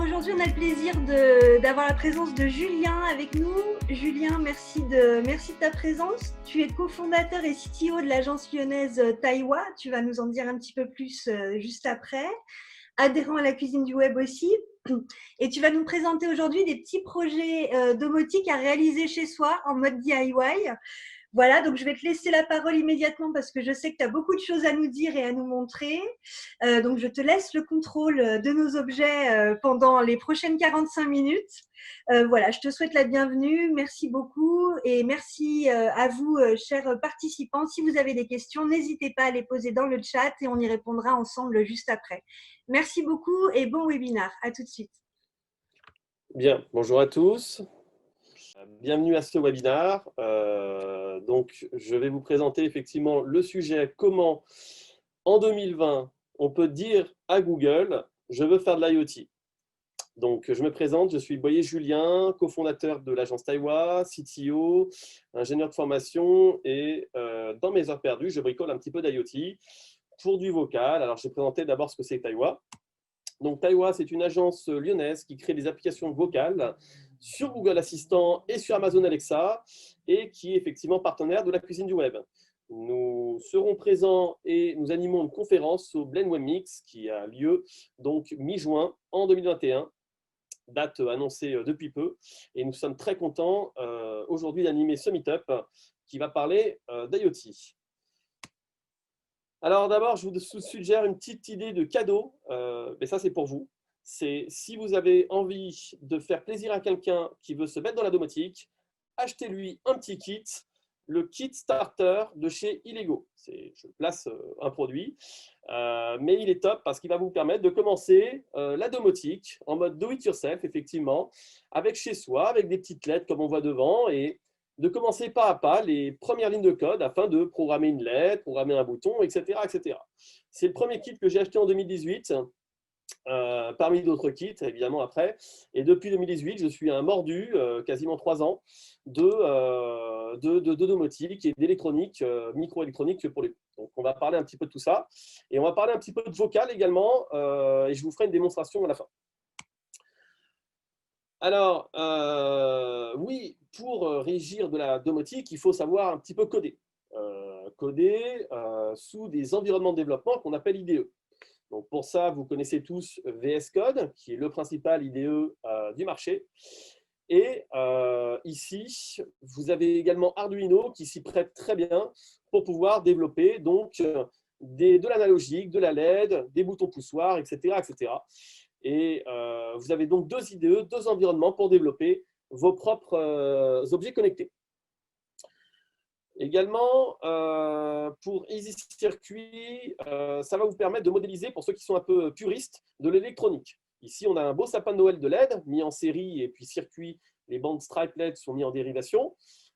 Aujourd'hui, on a le plaisir d'avoir la présence de Julien avec nous. Julien, merci de ta présence. Tu es cofondateur et CTO de l'agence lyonnaise Taïwa. Tu vas nous en dire un petit peu plus juste après. Adhérent à la cuisine du web aussi. Et tu vas nous présenter aujourd'hui des petits projets domotiques à réaliser chez soi en mode DIY. Voilà, donc je vais te laisser la parole immédiatement parce que je sais que tu as beaucoup de choses à nous dire et à nous montrer. Donc, je te laisse le contrôle de nos objets pendant les prochaines 45 minutes. Voilà, je te souhaite la bienvenue. Merci beaucoup et merci à vous, chers participants. Si vous avez des questions, n'hésitez pas à les poser dans le chat et on y répondra ensemble juste après. Merci beaucoup et bon webinaire. À tout de suite. Bien, bonjour à tous. Bienvenue à ce webinaire. Donc, je vais vous présenter effectivement le sujet comment, en 2020, on peut dire à Google « Je veux faire de l'IoT ». Donc, je me présente, je suis Boyer Julien, cofondateur de l'agence Taïwa, CTO, ingénieur de formation et dans mes heures perdues, je bricole un petit peu d'IoT pour du vocal. Alors, je vais présenter d'abord ce que c'est Taïwa. Donc, Taïwa, c'est une agence lyonnaise qui crée des applications vocales sur Google Assistant et sur Amazon Alexa et qui est effectivement partenaire de la cuisine du web. Nous serons présents et nous animons une conférence au Blend Web Mix qui a lieu donc mi-juin en 2021, date annoncée depuis peu. Et nous sommes très contents aujourd'hui d'animer ce meet-up qui va parler d'IoT. Alors d'abord, je vous suggère une petite idée de cadeau, mais ça c'est pour vous. C'est si vous avez envie de faire plaisir à quelqu'un qui veut se mettre dans la domotique, achetez-lui un petit kit, le kit starter de chez Illego. Je place un produit, mais il est top parce qu'il va vous permettre de commencer la domotique en mode do-it-yourself, effectivement, avec chez soi, avec des petites lettres comme on voit devant, et de commencer pas à pas les premières lignes de code afin de programmer une lettre, programmer un bouton, etc. etc. C'est le premier kit que j'ai acheté en 2018, parmi d'autres kits, évidemment, après. Et depuis 2018, je suis un mordu, quasiment 3 ans, de domotique et d'électronique, microélectronique pour les. Donc, on va parler un petit peu de tout ça. Et on va parler un petit peu de vocal également, et je vous ferai une démonstration à la fin. Alors, oui, pour régir de la domotique, il faut savoir un petit peu coder. Coder sous des environnements de développement qu'on appelle IDE. Donc pour ça, vous connaissez tous VS Code, qui est le principal IDE du marché. Et ici, vous avez également Arduino qui s'y prête très bien pour pouvoir développer donc, de l'analogique, de la LED, des boutons poussoirs, etc. etc. Et vous avez donc 2 IDE, 2 environnements pour développer vos propres objets connectés. Également, pour Easy Circuit, ça va vous permettre de modéliser, pour ceux qui sont un peu puristes, de l'électronique. Ici, on a un beau sapin de Noël de LED mis en série et puis circuit, les bandes stripe LED sont mis en dérivation.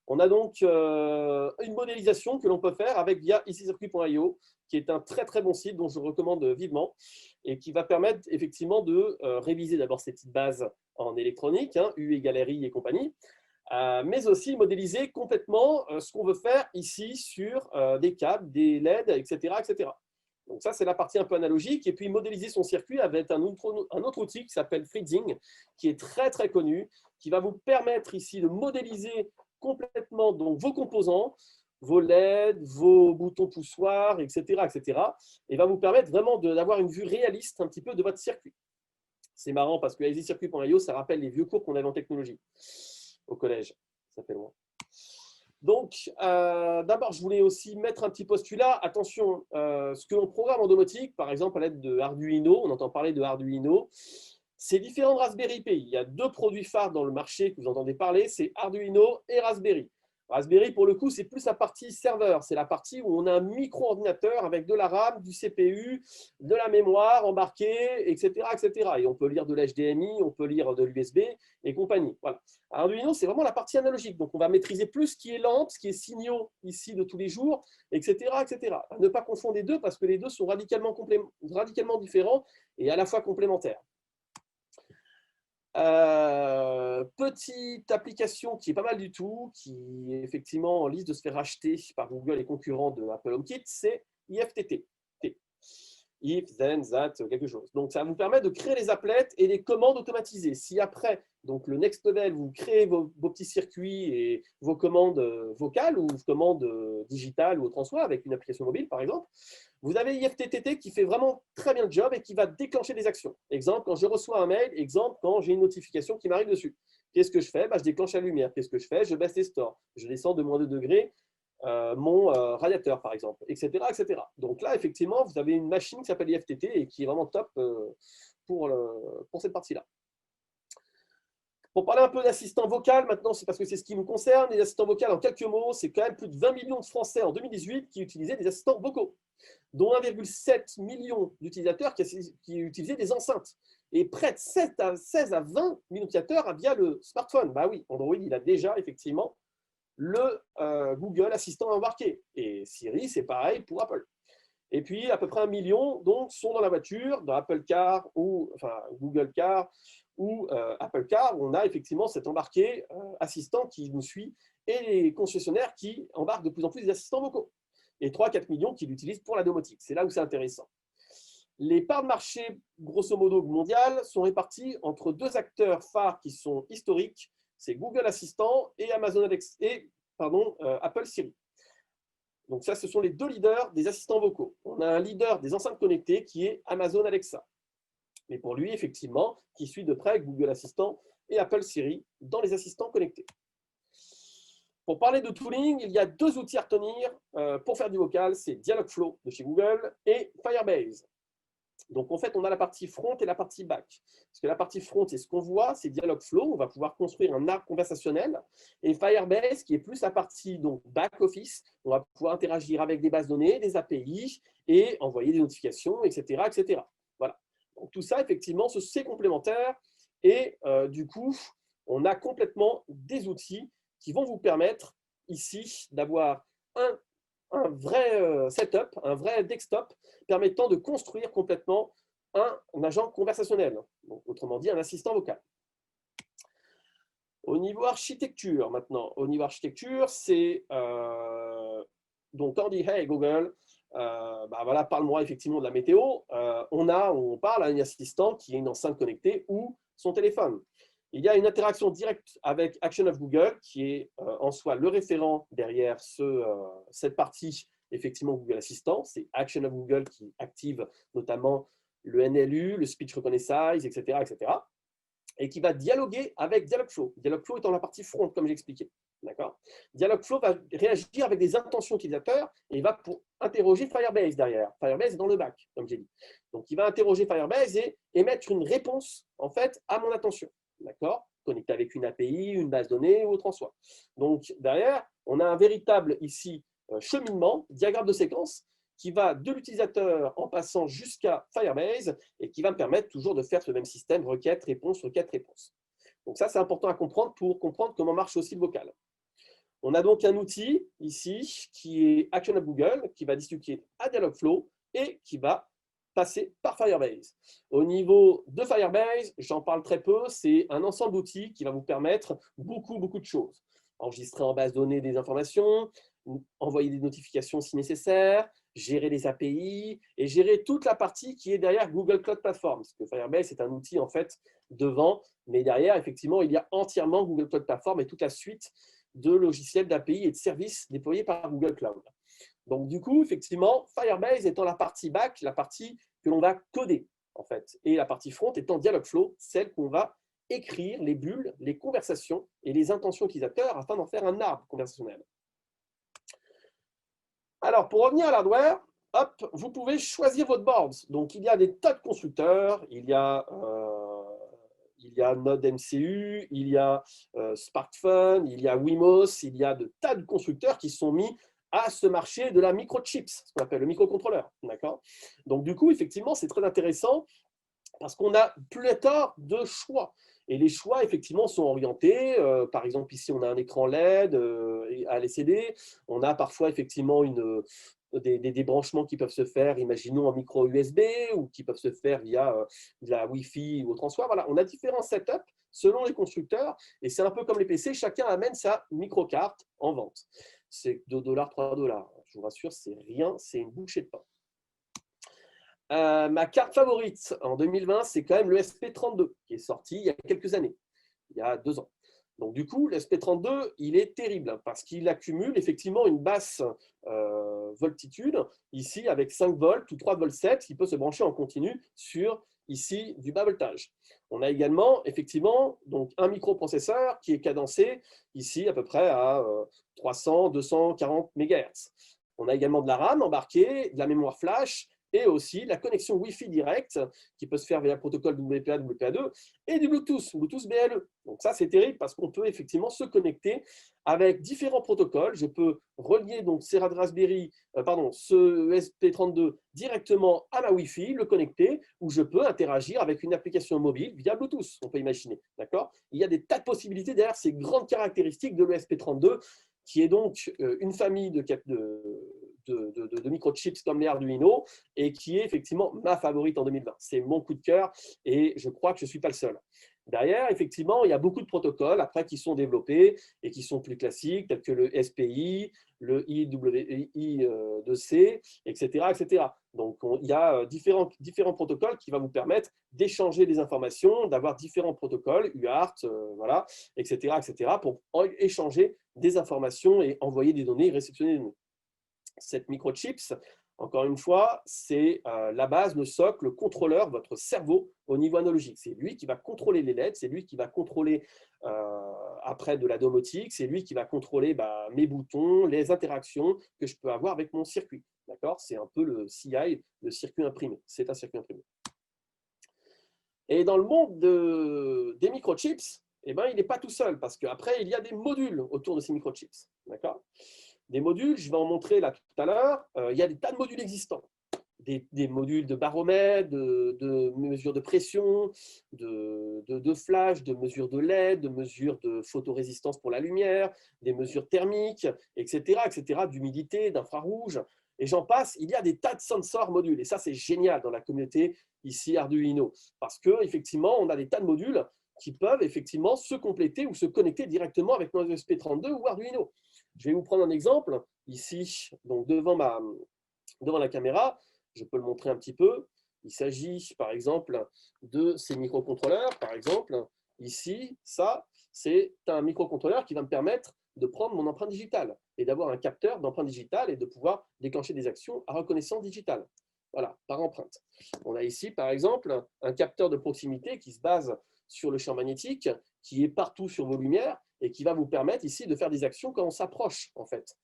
On a donc une modélisation que l'on peut faire avec via easycircuit.io, qui est un très très bon site dont je recommande vivement et qui va permettre effectivement de réviser d'abord ces petites bases en électronique, U égale RI et compagnie, mais aussi modéliser complètement ce qu'on veut faire ici sur des câbles, des LED, etc. etc. Donc ça, c'est la partie un peu analogique. Et puis, modéliser son circuit avec un autre outil qui s'appelle Freezing, qui est très, très connu, qui va vous permettre ici de modéliser complètement donc, vos composants, vos LED, vos boutons poussoirs, etc. etc. et va vous permettre vraiment d'avoir une vue réaliste un petit peu de votre circuit. C'est marrant parce que easycircuit.io, ça rappelle les vieux cours qu'on avait en technologie au collège. Ça fait loin. Donc, d'abord, je voulais aussi mettre un petit postulat. Attention, ce que l'on programme en domotique, par exemple à l'aide de Arduino, on entend parler de Arduino, c'est différent de Raspberry Pi. Il y a 2 produits phares dans le marché que vous entendez parler, c'est Arduino et Raspberry. Raspberry, pour le coup, c'est plus la partie serveur. C'est la partie où on a un micro-ordinateur avec de la RAM, du CPU, de la mémoire embarquée, etc., etc. Et on peut lire de l'HDMI, on peut lire de l'USB et compagnie. Voilà. Arduino, c'est vraiment la partie analogique. Donc, on va maîtriser plus ce qui est lampe, ce qui est signaux ici de tous les jours, etc., etc. À ne pas confondre les deux parce que les deux sont radicalement différents et à la fois complémentaires. Petite application qui est pas mal du tout, qui est effectivement en liste de se faire racheter par Google et concurrents de Apple HomeKit, c'est IFTT. if, then, that, quelque chose. Donc, ça vous permet de créer les applets et les commandes automatisées. Si après, donc le next level, vous créez vos petits circuits et vos commandes vocales ou commandes digitales ou autre en soi, avec une application mobile, par exemple, vous avez IFTTT qui fait vraiment très bien le job et qui va déclencher des actions. Exemple, quand je reçois un mail, exemple, quand j'ai une notification qui m'arrive dessus. Qu'est-ce que je fais? Je déclenche la lumière. Qu'est-ce que je fais? Je baisse les stores. Je descends de moins 2 degrés mon radiateur, par exemple, etc., etc. Donc là, effectivement, vous avez une machine qui s'appelle IFTT et qui est vraiment top pour cette partie-là. Pour parler un peu d'assistant vocal, maintenant, c'est parce que c'est ce qui nous concerne. Les assistants vocaux, en quelques mots, c'est quand même plus de 20 millions de Français en 2018 qui utilisaient des assistants vocaux, dont 1,7 million d'utilisateurs qui utilisaient des enceintes. Et près de 16 à 20 millions d'utilisateurs via le smartphone. Bah oui, Android, il a déjà effectivement le Google Assistant embarqué. Et Siri, c'est pareil pour Apple. Et puis, à peu près 1 million donc, sont dans la voiture, dans Apple Car ou Google Car ou Apple Car, où on a effectivement cet embarqué assistant qui nous suit et les concessionnaires qui embarquent de plus en plus des assistants vocaux. Et 3-4 millions qui l'utilisent pour la domotique. C'est là où c'est intéressant. Les parts de marché, grosso modo, mondiales, sont réparties entre deux acteurs phares qui sont historiques, c'est Google Assistant et Apple Siri. Donc ça, ce sont les deux leaders des assistants vocaux. On a un leader des enceintes connectées qui est Amazon Alexa. Mais pour lui, effectivement, qui suit de près Google Assistant et Apple Siri dans les assistants connectés. Pour parler de tooling, il y a deux outils à retenir pour faire du vocal, c'est Dialogflow de chez Google et Firebase. Donc, en fait, on a la partie front et la partie back. Parce que la partie front, c'est ce qu'on voit, c'est Dialogflow. On va pouvoir construire un arbre conversationnel. Et Firebase, qui est plus la partie donc, back office, on va pouvoir interagir avec des bases de données, des API et envoyer des notifications, etc. etc. Voilà. Donc, tout ça, effectivement, c'est complémentaire. Et du coup, on a complètement des outils qui vont vous permettre ici d'avoir un vrai setup, un vrai desktop permettant de construire complètement un agent conversationnel, donc, autrement dit un assistant vocal. Au niveau architecture, maintenant, au niveau architecture, c'est donc quand on dit Hey Google, voilà, parle-moi effectivement de la météo, on parle à un assistant qui est une enceinte connectée ou son téléphone. Il y a une interaction directe avec Action of Google qui est en soi le référent derrière cette partie, effectivement, Google Assistant. C'est Action of Google qui active notamment le NLU, le Speech Reconnaissance, etc., etc. Et qui va dialoguer avec Dialogflow. Dialogflow étant la partie front, comme j'ai expliqué. Dialogflow va réagir avec des intentions utilisateurs et il va pour interroger Firebase derrière. Firebase est dans le back, comme j'ai dit. Donc, il va interroger Firebase et émettre une réponse, en fait, à mon attention. D'accord, connecté avec une API, une base de données ou autre en soi. Donc, derrière, on a un véritable, ici, cheminement, diagramme de séquence, qui va de l'utilisateur en passant jusqu'à Firebase et qui va me permettre toujours de faire ce même système requête, réponse, requête, réponse. Donc ça, c'est important à comprendre pour comprendre comment marche aussi le vocal. On a donc un outil ici qui est Action of Google, qui va distribuer à Dialogflow et qui va passer par Firebase. Au niveau de Firebase, j'en parle très peu, c'est un ensemble d'outils qui va vous permettre beaucoup de choses. Enregistrer en base de données des informations, envoyer des notifications si nécessaire, gérer les API et gérer toute la partie qui est derrière Google Cloud Platform. Parce que Firebase est un outil en fait devant, mais derrière, effectivement, il y a entièrement Google Cloud Platform et toute la suite de logiciels d'API et de services déployés par Google Cloud. Donc, du coup, effectivement, Firebase étant la partie back, la partie que l'on va coder, en fait, et la partie front étant Dialogflow, celle qu'on va écrire les bulles, les conversations et les intentions utilisateurs afin d'en faire un arbre conversationnel. Alors, pour revenir à l'hardware, hop, vous pouvez choisir votre board. Donc, il y a des tas de constructeurs, il y a Node MCU, il y a SparkFun, il y a Wemos, il y a de tas de constructeurs qui sont mis à ce marché de la microchips, ce qu'on appelle le microcontrôleur. Donc, du coup, effectivement, c'est très intéressant parce qu'on a pléthore de choix. Et les choix, effectivement, sont orientés. Par exemple, ici, on a un écran LED à LCD. On a parfois, effectivement, des branchements qui peuvent se faire, imaginons, en micro USB ou qui peuvent se faire via de la Wi-Fi ou autre en soi. Voilà, on a différents setups selon les constructeurs. Et c'est un peu comme les PC, chacun amène sa microcarte en vente. C'est $2, $3. Je vous rassure, c'est rien, c'est une bouchée de pain. Ma carte favorite en 2020, c'est quand même le SP32 qui est sorti il y a quelques années, il y a 2 ans. Donc du coup, le SP32, il est terrible parce qu'il accumule effectivement une basse voltitude, ici avec 5 volts ou 3 volts 7, qui peut se brancher en continu sur ici du bas voltage. On a également effectivement donc, un microprocesseur qui est cadencé ici à peu près à 300-240 MHz. On a également de la RAM embarquée, de la mémoire flash, et aussi la connexion Wi-Fi direct qui peut se faire via le protocole WPA, WPA2 et du Bluetooth, Bluetooth BLE. Donc ça, c'est terrible parce qu'on peut effectivement se connecter avec différents protocoles. Je peux relier donc ce SP32 directement à ma Wi-Fi, le connecter, ou je peux interagir avec une application mobile via Bluetooth, on peut imaginer. D'accord ? Il y a des tas de possibilités derrière ces grandes caractéristiques de l'ESP32, qui est donc une famille de microchips comme les Arduino et qui est effectivement ma favorite en 2020. C'est mon coup de cœur et je crois que je ne suis pas le seul. Derrière, effectivement, il y a beaucoup de protocoles après qui sont développés et qui sont plus classiques, tels que le SPI, le I2C, etc., etc. Donc, il y a différents protocoles qui vont vous permettre d'échanger des informations, d'avoir différents protocoles, UART, voilà, etc., etc., pour échanger des informations et envoyer des données et réceptionner des données. Cette microchips, encore une fois, c'est la base, le socle, le contrôleur, votre cerveau au niveau analogique. C'est lui qui va contrôler les LED, c'est lui qui va contrôler après de la domotique, c'est lui qui va contrôler mes boutons, les interactions que je peux avoir avec mon circuit. D'accord ? C'est un peu le CI, le circuit imprimé. C'est un circuit imprimé. Et dans le monde des microchips, eh ben, il n'est pas tout seul parce qu'après, il y a des modules autour de ces microchips. D'accord ? Des modules, je vais en montrer là tout à l'heure, il y a des tas de modules existants. Des modules de baromètre, de mesure de pression, de flash, de mesure de LED, de mesure de photorésistance pour la lumière, des mesures thermiques, etc., etc., d'humidité, d'infrarouge, et j'en passe. Il y a des tas de sensors modules, et ça, c'est génial dans la communauté ici Arduino, parce qu'effectivement, on a des tas de modules qui peuvent effectivement se compléter ou se connecter directement avec nos ESP32 ou Arduino. Je vais vous prendre un exemple ici, donc devant la caméra. Je peux le montrer un petit peu. Il s'agit par exemple de ces microcontrôleurs. Par exemple, ici, ça, c'est un microcontrôleur qui va me permettre de prendre mon empreinte digitale et d'avoir un capteur d'empreinte digitale et de pouvoir déclencher des actions à reconnaissance digitale. Voilà, par empreinte. On a ici, par exemple, un capteur de proximité qui se base sur le champ magnétique, qui est partout sur vos lumières et qui va vous permettre ici de faire des actions quand on s'approche, en fait,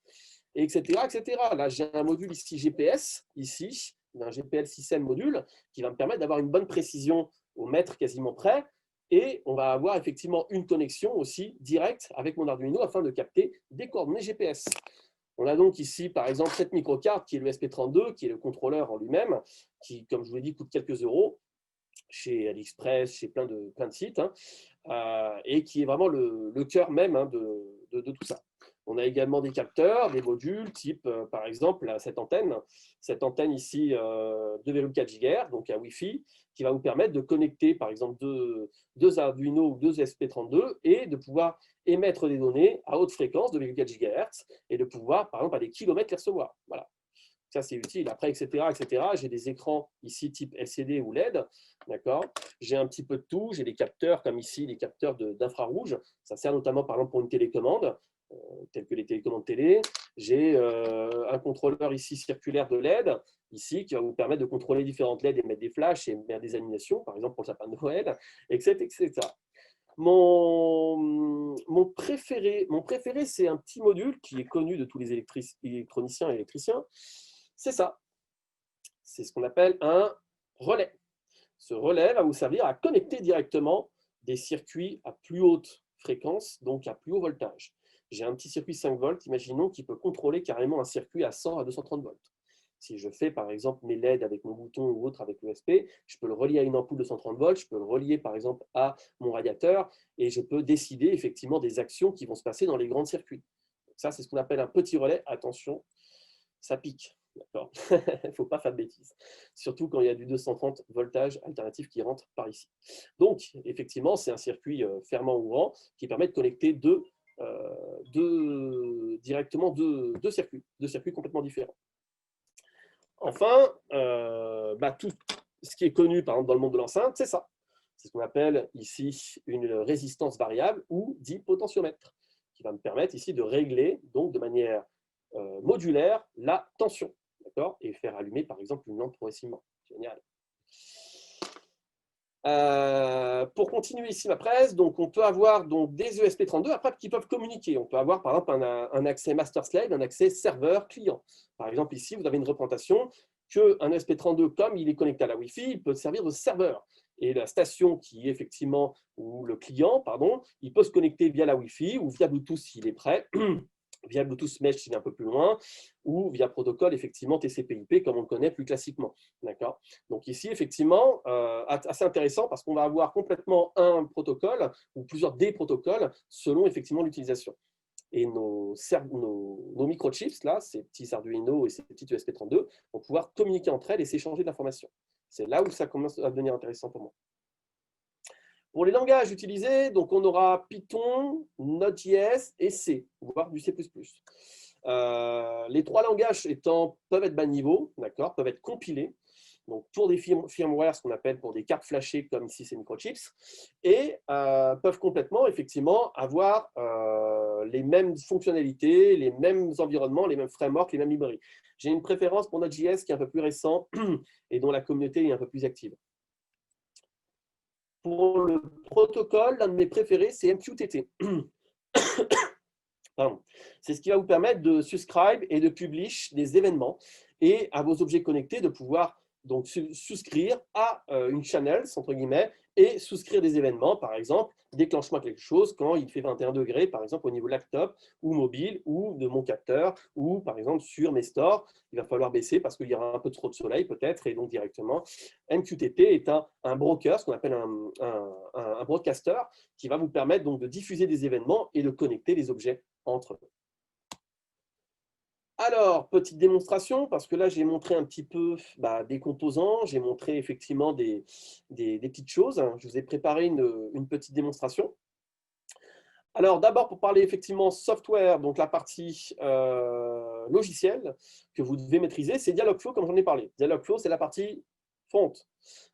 et etc., etc. Là, j'ai un module ici GPS, ici, un GPL système module, qui va me permettre d'avoir une bonne précision au mètre quasiment près, et on va avoir effectivement une connexion aussi directe avec mon Arduino afin de capter des coordonnées GPS. On a donc ici, par exemple, cette microcarte qui est le SP32, qui est le contrôleur en lui-même, qui, comme je vous l'ai dit, coûte quelques euros chez AliExpress, chez plein de sites, et qui est vraiment le cœur même de tout ça. On a également des capteurs, des modules, type, par exemple, cette antenne ici, 2,4 GHz, donc à Wi-Fi, qui va vous permettre de connecter, par exemple, deux Arduino ou deux SP32 et de pouvoir émettre des données à haute fréquence, 2,4 GHz, et de pouvoir, par exemple, à des kilomètres les recevoir. Voilà. Ça, c'est utile. Après, etc., etc. J'ai des écrans ici type LCD ou LED. D'accord. J'ai un petit peu de tout. J'ai des capteurs comme ici, les capteurs d'infrarouge. Ça sert notamment, par exemple, pour une télécommande, telles que les télécommandes télé. J'ai un contrôleur ici circulaire de LED, ici, qui va vous permettre de contrôler différentes LED et mettre des flashs et mettre des animations, par exemple pour le sapin de Noël, etc., etc. Mon préféré, c'est un petit module qui est connu de tous les électroniciens et électriciens. C'est ça. C'est ce qu'on appelle un relais. Ce relais va vous servir à connecter directement des circuits à plus haute fréquence, donc à plus haut voltage. J'ai un petit circuit 5 volts, imaginons, qui peut contrôler carrément un circuit à 100 à 230 volts. Si je fais par exemple mes LED avec mon bouton ou autre avec l'ESP, je peux le relier à une ampoule de 130 volts, je peux le relier par exemple à mon radiateur et je peux décider effectivement des actions qui vont se passer dans les grands circuits. Donc ça, c'est ce qu'on appelle un petit relais. Attention, ça pique. Il ne faut pas faire de bêtises. Surtout quand il y a du 230 voltage alternatif qui rentre par ici. Donc, effectivement, c'est un circuit fermant ouvrant qui permet de connecter directement deux circuits complètement différents. Enfin, tout ce qui est connu, par exemple, dans le monde de l'enceinte, c'est ça. C'est ce qu'on appelle ici une résistance variable ou dit potentiomètre, qui va me permettre ici de régler donc de manière modulaire la tension, d'accord, et faire allumer, par exemple, une lampe progressivement. Génial. Pour continuer ici ma presse, donc on peut avoir donc, des ESP32 après qui peuvent communiquer. On peut avoir par exemple un accès master-slave, un accès serveur-client. Par exemple, ici, vous avez une représentation qu'un ESP32, comme il est connecté à la Wi-Fi, il peut servir de serveur. Et la station qui est effectivement, ou le client, pardon, il peut se connecter via la Wi-Fi ou via Bluetooth s'il est prêt, via Bluetooth Mesh s'il est un peu plus loin, ou via protocole effectivement TCP/IP comme on le connaît plus classiquement. D'accord. Donc ici, effectivement, assez intéressant parce qu'on va avoir complètement un protocole ou plusieurs des protocoles selon effectivement l'utilisation. Et nos microchips, là, ces petits Arduino et ces petits ESP32, vont pouvoir communiquer entre elles et s'échanger de l'information. C'est là où ça commence à devenir intéressant pour moi. Pour les langages utilisés, donc on aura Python, Node.js et C, voire du C++. Les trois langages peuvent être bas niveau, peuvent être compilés. Donc pour des firmware, ce qu'on appelle pour des cartes flashées comme ici ces microchips, et peuvent complètement effectivement avoir les mêmes fonctionnalités, les mêmes environnements, les mêmes frameworks, les mêmes librairies. J'ai une préférence pour Node.js qui est un peu plus récent et dont la communauté est un peu plus active. Pour le protocole, l'un de mes préférés, c'est MQTT. C'est ce qui va vous permettre de subscribe et de publish des événements et à vos objets connectés de pouvoir donc souscrire à une channel, entre guillemets, et souscrire des événements, par exemple, déclenchement de quelque chose quand il fait 21 degrés, par exemple, au niveau laptop ou mobile ou de mon capteur, ou par exemple sur mes stores, il va falloir baisser parce qu'il y aura un peu trop de soleil peut-être, et donc directement, MQTT est un broker, ce qu'on appelle un broadcaster, qui va vous permettre donc de diffuser des événements et de connecter les objets entre eux. Alors, petite démonstration, parce que là, j'ai montré un petit peu des composants, j'ai montré effectivement des petites choses. Je vous ai préparé une petite démonstration. Alors, d'abord, pour parler effectivement software, donc la partie logicielle que vous devez maîtriser, c'est Dialogflow, comme j'en ai parlé. Dialogflow, c'est la partie front.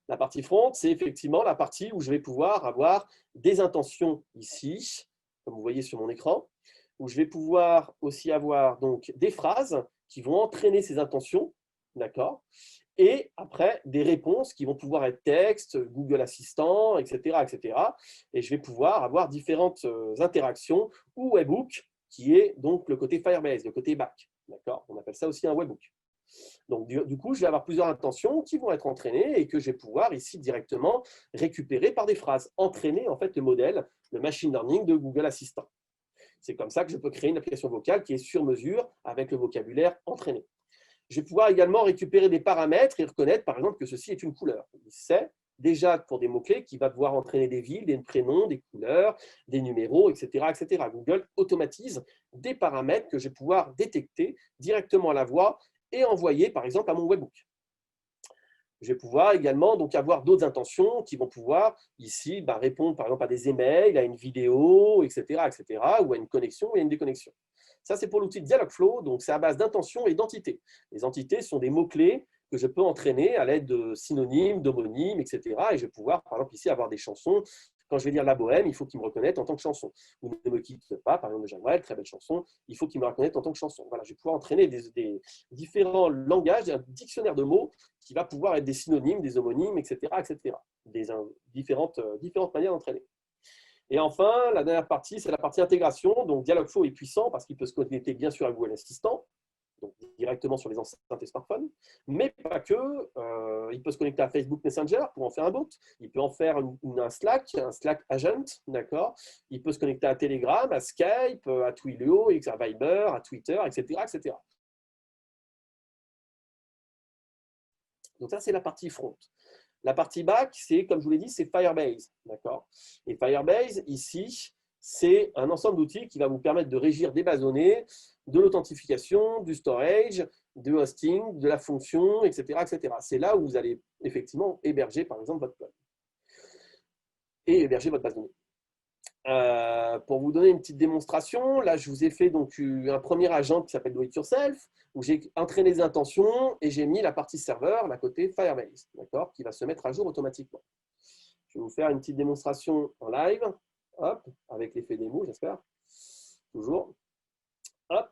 La partie front, c'est effectivement la partie où je vais pouvoir avoir des intentions ici, comme vous voyez sur mon écran, où je vais pouvoir aussi avoir donc des phrases qui vont entraîner ces intentions, d'accord, et après des réponses qui vont pouvoir être texte, Google Assistant, etc., etc. Et je vais pouvoir avoir différentes interactions ou webhook, qui est donc le côté Firebase, le côté back, d'accord. On appelle ça aussi un webhook. Donc, du coup, je vais avoir plusieurs intentions qui vont être entraînées et que je vais pouvoir ici directement récupérer par des phrases, entraîner en fait le modèle, le machine learning de Google Assistant. C'est comme ça que je peux créer une application vocale qui est sur mesure avec le vocabulaire entraîné. Je vais pouvoir également récupérer des paramètres et reconnaître, par exemple, que ceci est une couleur. Il sait déjà pour des mots-clés qu'il va devoir entraîner des villes, des prénoms, des couleurs, des numéros, etc., etc. Google automatise des paramètres que je vais pouvoir détecter directement à la voix et envoyer, par exemple, à mon webhook. Je vais pouvoir également donc, avoir d'autres intentions qui vont pouvoir ici répondre par exemple à des emails, à une vidéo, etc., etc., ou à une connexion et à une déconnexion. Ça, c'est pour l'outil Dialogflow, donc c'est à base d'intentions et d'entités. Les entités sont des mots-clés que je peux entraîner à l'aide de synonymes, d'homonymes, etc. Et je vais pouvoir, par exemple, ici avoir des chansons. Quand je vais dire La Bohème, il faut qu'il me reconnaisse en tant que chanson. Ou Ne me quitte pas, par exemple, de Jacques Brel, très belle chanson, il faut qu'il me reconnaisse en tant que chanson. Voilà, je vais pouvoir entraîner des différents langages, un dictionnaire de mots qui va pouvoir être des synonymes, des homonymes, etc., etc. Différentes manières d'entraîner. Et enfin, la dernière partie, c'est la partie intégration. Donc, Dialogflow est puissant parce qu'il peut se connecter bien sûr à Google Assistant, donc directement sur les enceintes et smartphones, mais pas que. Il peut se connecter à Facebook Messenger pour en faire un bot. Il peut en faire un Slack agent, d'accord. Il peut se connecter à Telegram, à Skype, à Twilio, à Viber, à Twitter, etc., etc. Donc ça, c'est la partie front. La partie back, c'est, comme je vous l'ai dit, c'est Firebase, d'accord. Et Firebase, ici, c'est un ensemble d'outils qui va vous permettre de régir des bases de données, de l'authentification, du storage, du hosting, de la fonction, etc., etc. C'est là où vous allez effectivement héberger, par exemple, votre code et héberger votre base de données. Pour vous donner une petite démonstration, là, je vous ai fait donc un premier agent qui s'appelle Do It Yourself, où j'ai entraîné les intentions et j'ai mis la partie serveur, la côté Firebase, d'accord, qui va se mettre à jour automatiquement. Je vais vous faire une petite démonstration en live, hop, avec l'effet démo, j'espère, toujours, hop.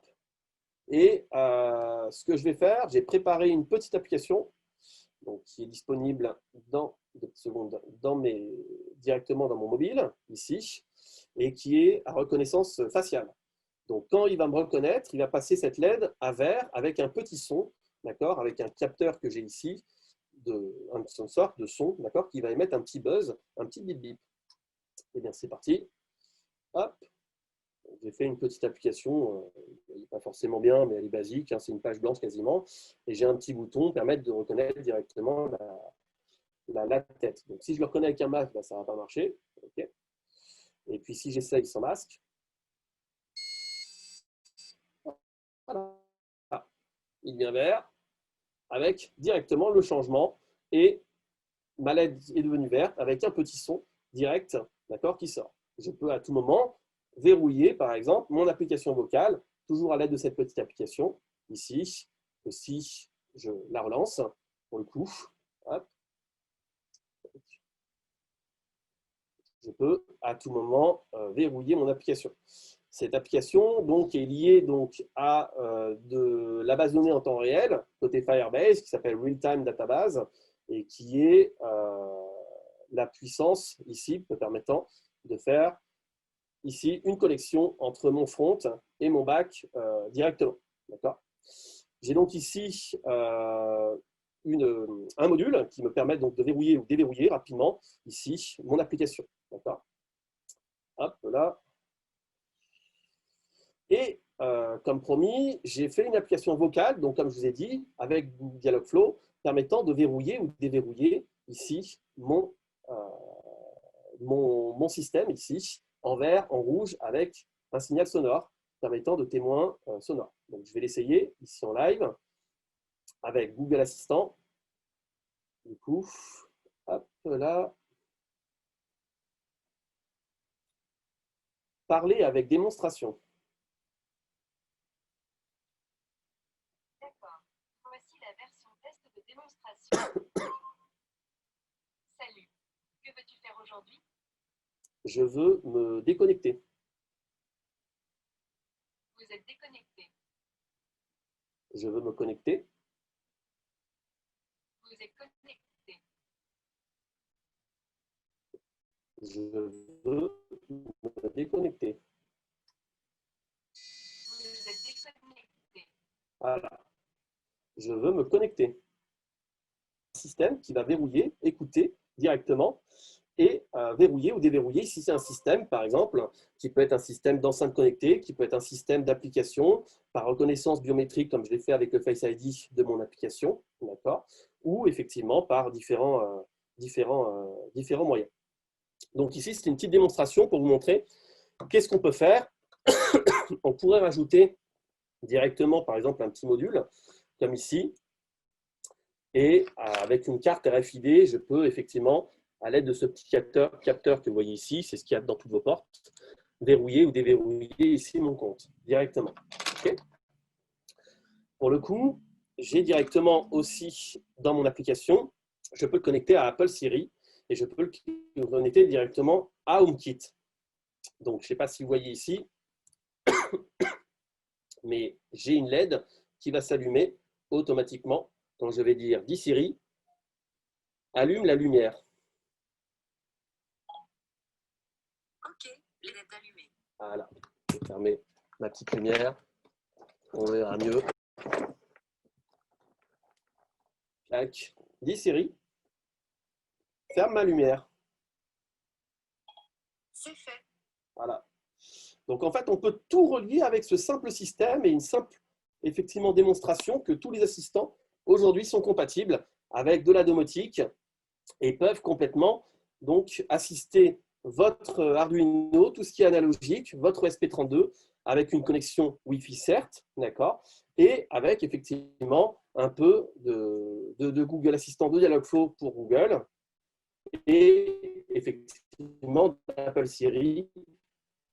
Et ce que je vais faire, j'ai préparé une petite application donc, qui est disponible dans, directement dans mon mobile, ici, et qui est à reconnaissance faciale. Donc, quand il va me reconnaître, il va passer cette LED à vert avec un petit son, d'accord, avec un capteur que j'ai ici, une sorte de son, d'accord, qui va émettre un petit buzz, un petit bip bip. Et bien, c'est parti. Hop. J'ai fait une petite application, elle n'est pas forcément bien, mais elle est basique, hein, c'est une page blanche quasiment. Et j'ai un petit bouton qui permet de reconnaître directement la tête. Donc, si je le reconnais avec un masque, ben, ça ne va pas marcher. Okay. Et puis, si j'essaye sans masque, voilà. Ah, il devient vert avec directement le changement et ma LED est devenue verte avec un petit son direct, d'accord, qui sort. Je peux à tout moment verrouiller, par exemple, mon application vocale, toujours à l'aide de cette petite application, ici, si je la relance, pour le coup, hop, je peux à tout moment verrouiller mon application. Cette application donc, est liée donc, à de la base de données en temps réel, côté Firebase, qui s'appelle Real-Time Database, et qui est la puissance ici, me permettant de faire ici une connexion entre mon front et mon back directement. J'ai donc ici un module qui me permet donc de verrouiller ou déverrouiller rapidement ici mon application. Hop, là. Et comme promis, j'ai fait une application vocale, donc comme je vous ai dit, avec Dialogflow, permettant de verrouiller ou déverrouiller ici mon système, ici, en vert, en rouge, avec un signal sonore permettant de témoin sonore. Donc je vais l'essayer ici en live avec Google Assistant. Du coup, hop là. Parler avec démonstration. D'accord. Voici la version test de démonstration. Salut. Que veux-tu faire aujourd'hui? Je veux me déconnecter. Vous êtes déconnecté. Je veux me connecter. Vous êtes connecté. Je veux me déconnecter. Vous êtes déconnecté. Voilà. Je veux me connecter. Un système qui va verrouiller, écouter directement et verrouiller ou déverrouiller. Ici, c'est un système, par exemple, qui peut être un système d'enceinte connectée, qui peut être un système d'application par reconnaissance biométrique, comme je l'ai fait avec le Face ID de mon application, d'accord, ou effectivement par différents moyens. Donc ici, c'est une petite démonstration pour vous montrer qu'est-ce qu'on peut faire. On pourrait rajouter directement, par exemple, un petit module, comme ici, et avec une carte RFID, je peux effectivement, à l'aide de ce petit capteur que vous voyez ici, c'est ce qu'il y a dans toutes vos portes, verrouiller ou déverrouiller ici mon compte, directement. Okay. Pour le coup, j'ai directement aussi dans mon application, je peux le connecter à Apple Siri et je peux le connecter directement à HomeKit. Donc, je ne sais pas si vous voyez ici, mais j'ai une LED qui va s'allumer automatiquement quand je vais dire « Dis Siri, allume la lumière ». Ok, les LED allumées. Voilà, je vais fermer ma petite lumière, on verra mieux. Tac. Dis Siri, ferme ma lumière. C'est fait. Voilà. Donc en fait, on peut tout relier avec ce simple système et une simple effectivement démonstration que tous les assistants aujourd'hui sont compatibles avec de la domotique et peuvent complètement donc assister votre Arduino, tout ce qui est analogique, votre ESP32 avec une connexion Wi-Fi certes, d'accord, et avec effectivement un peu de Google Assistant, de Dialogflow pour Google et effectivement d'Apple Siri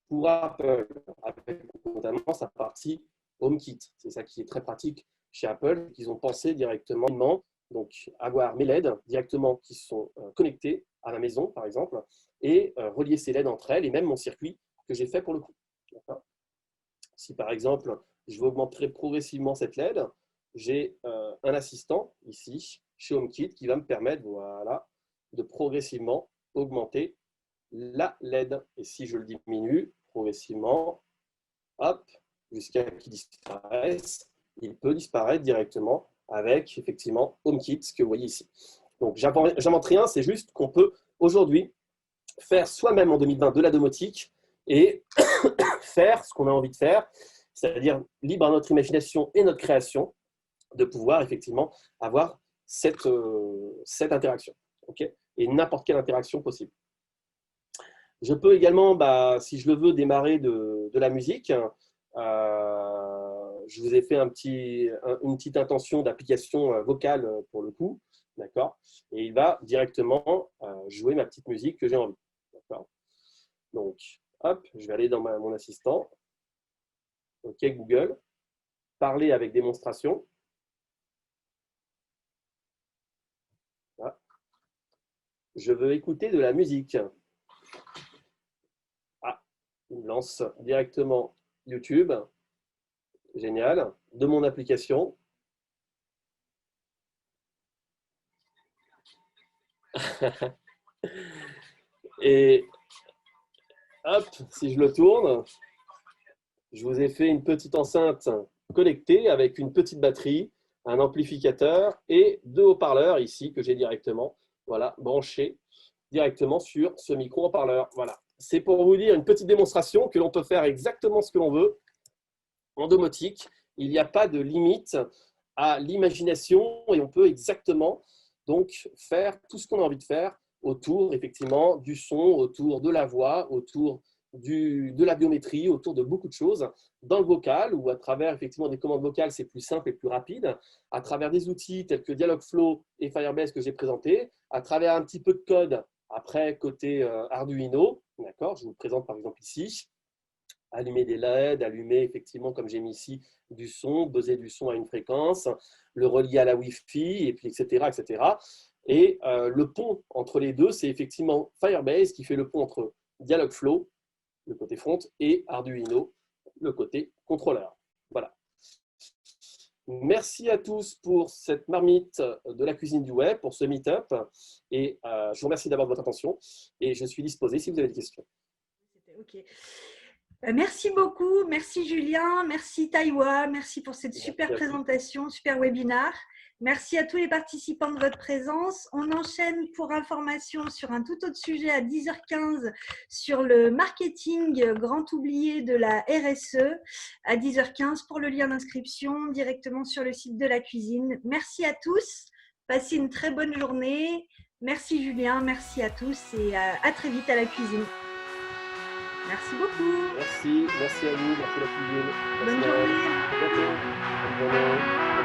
pour Apple, avec notamment sa partie HomeKit. C'est ça qui est très pratique chez Apple, qu'ils ont pensé directement, donc avoir mes LED directement qui sont connectés à la maison, par exemple, et relier ces LED entre elles, et même mon circuit que j'ai fait pour le coup. Si par exemple, je veux augmenter progressivement cette LED, j'ai un assistant ici, chez HomeKit, qui va me permettre voilà, de progressivement augmenter la LED. Et si je le diminue progressivement, hop, jusqu'à qu'il disparaisse, il peut disparaître directement avec effectivement HomeKit, ce que vous voyez ici. Donc, j'invente rien, c'est juste qu'on peut aujourd'hui faire soi-même en 2020 de la domotique et faire ce qu'on a envie de faire, c'est-à-dire libre à notre imagination et notre création, de pouvoir effectivement avoir cette interaction, okay, et n'importe quelle interaction possible. Je peux également, si je le veux, démarrer de la musique. Je vous ai fait une petite intention d'application vocale pour le coup, d'accord. Et il va directement jouer ma petite musique que j'ai envie, d'accord. Donc, hop, je vais aller dans mon assistant. OK, Google. Parler avec démonstration. Voilà. Je veux écouter de la musique. Ah, il me lance directement YouTube. Génial. De mon application. Et hop, si je le tourne, je vous ai fait une petite enceinte connectée avec une petite batterie, un amplificateur et 2 haut-parleurs ici que j'ai directement branchés directement sur ce micro-haut-parleur. Voilà. C'est pour vous dire une petite démonstration que l'on peut faire exactement ce que l'on veut en domotique. Il n'y a pas de limite à l'imagination et on peut exactement donc faire tout ce qu'on a envie de faire autour effectivement du son, autour de la voix, autour de la biométrie, autour de beaucoup de choses dans le vocal ou à travers effectivement des commandes vocales, c'est plus simple et plus rapide, à travers des outils tels que Dialogflow et Firebase que j'ai présenté, à travers un petit peu de code après côté Arduino, d'accord, je vous le présente par exemple ici. Allumer des LED, allumer effectivement, comme j'ai mis ici, du son, buzzer du son à une fréquence, le relier à la Wi-Fi, et puis etc. etc. Et le pont entre les deux, c'est effectivement Firebase qui fait le pont entre Dialogflow, le côté front, et Arduino, le côté contrôleur. Voilà. Merci à tous pour cette marmite de la cuisine du web, pour ce meet-up. Et je vous remercie d'avoir votre attention. Et je suis disposé si vous avez des questions. OK. Merci beaucoup, merci Julien, merci Taïwa, merci pour cette super présentation, super webinaire. Merci à tous les participants de votre présence. On enchaîne pour information sur un tout autre sujet à 10h15 sur le marketing grand oublié de la RSE à 10h15 pour le lien d'inscription directement sur le site de la cuisine. Merci à tous, passez une très bonne journée. Merci Julien, merci à tous et à très vite à la cuisine. Merci beaucoup. Merci à vous, merci à la cuisine. Bonne journée. Bonne journée.